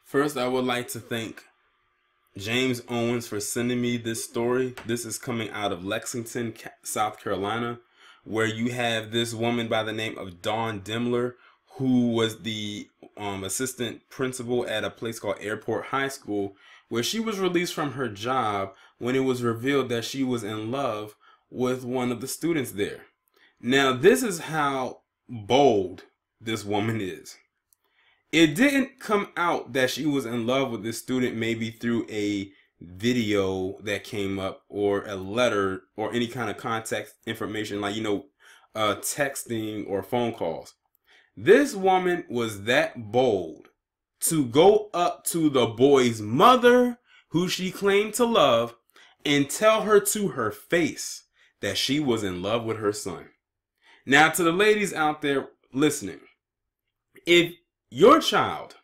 First, I would like to thank James Owens for sending me this story. This is coming out of Lexington, South Carolina, where you have this woman by the name of Dawn Dimler, who was the assistant principal at a place called Airport High School, where she was released from her job when it was revealed that she was in love with one of the students there. Now, this is how bold this woman is. It didn't come out that she was in love with this student maybe through a video that came up or a letter or any kind of contact information like, texting or phone calls. This woman was that bold to go up to the boy's mother, who she claimed to love, and tell her to her face that she was in love with her son. Now, to the ladies out there listening, if your child,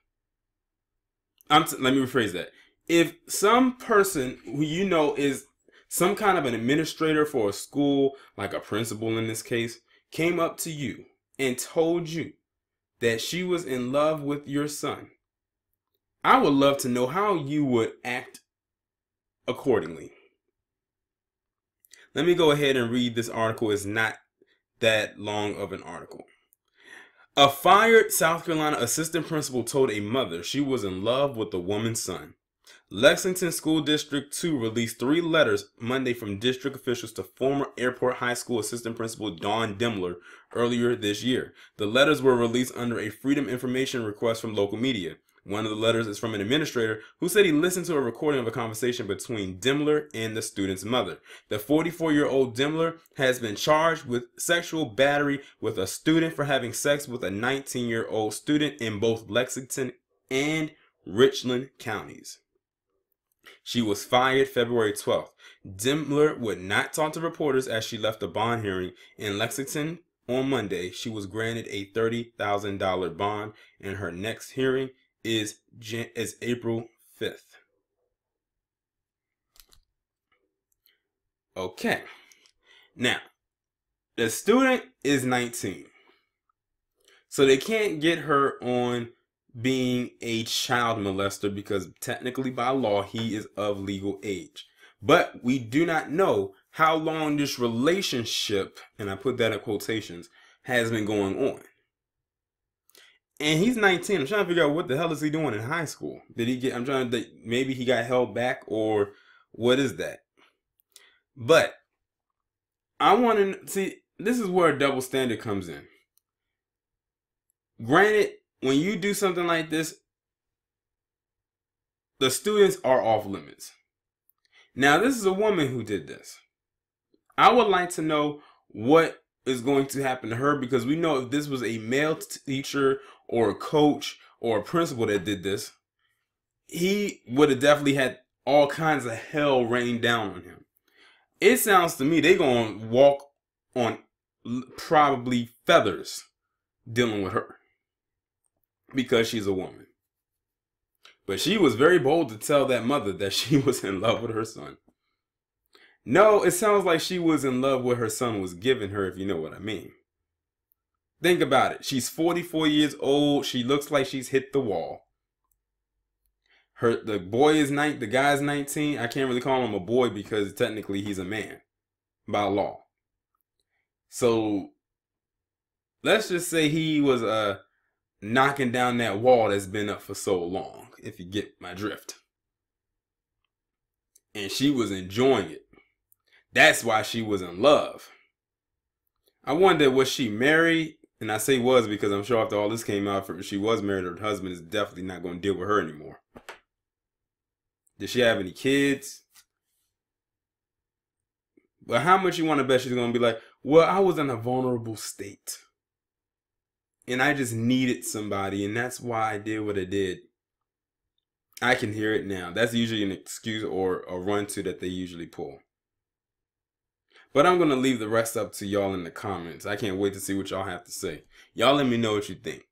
let me rephrase that. If some person who you know is some kind of an administrator for a school, like a principal in this case, came up to you and told you that she was in love with your son, I would love to know how you would act accordingly. Let me go ahead and read this article. It's not that long of an article. A fired South Carolina assistant principal told a mother she was in love with the woman's son. Lexington School District 2 released 3 letters Monday from district officials to former Airport High School assistant principal Dawn Dimler earlier this year. The letters were released under a Freedom Information request from local media. One of the letters is from an administrator who said he listened to a recording of a conversation between Dimler and the student's mother. The 44-year-old Dimler has been charged with sexual battery with a student for having sex with a 19-year-old student in both Lexington and Richland counties. She was fired February 12th. Dimler would not talk to reporters as she left a bond hearing in Lexington on Monday. She was granted a $30,000 bond, and her next hearing is April 5th. Okay. Now, the student is 19. So they can't get her on being a child molester because technically by law he is of legal age. But we do not know how long this relationship, and I put that in quotations, has been going on. And he's 19. I'm trying to figure out what the hell is he doing in high school. Maybe he got held back, or what is that? But I want to see, this is where a double standard comes in. Granted, when you do something like this, the students are off limits. Now, this is a woman who did this. I would like to know what is going to happen to her, because we know if this was a male teacher or a coach or a principal that did this, he would have definitely had all kinds of hell rain down on him. It sounds to me they're going to walk on probably feathers dealing with her because she's a woman. But she was very bold to tell that mother that she was in love with her son. No, it sounds like she was in love with her son was giving her, if you know what I mean. Think about it. She's 44 years old. She looks like she's hit the wall. The guy's 19. I can't really call him a boy because technically he's a man by law. So let's just say he was knocking down that wall that's been up for so long, if you get my drift. And she was enjoying it. That's why she was in love. I wonder, was she married? And I say was because I'm sure after all this came out, she was married. Her husband is definitely not going to deal with her anymore. Did she have any kids? But how much you want to bet she's going to be like, well, I was in a vulnerable state. And I just needed somebody. And that's why I did what I did. I can hear it now. That's usually an excuse or a run-to that they usually pull. But I'm going to leave the rest up to y'all in the comments. I can't wait to see what y'all have to say. Y'all let me know what you think.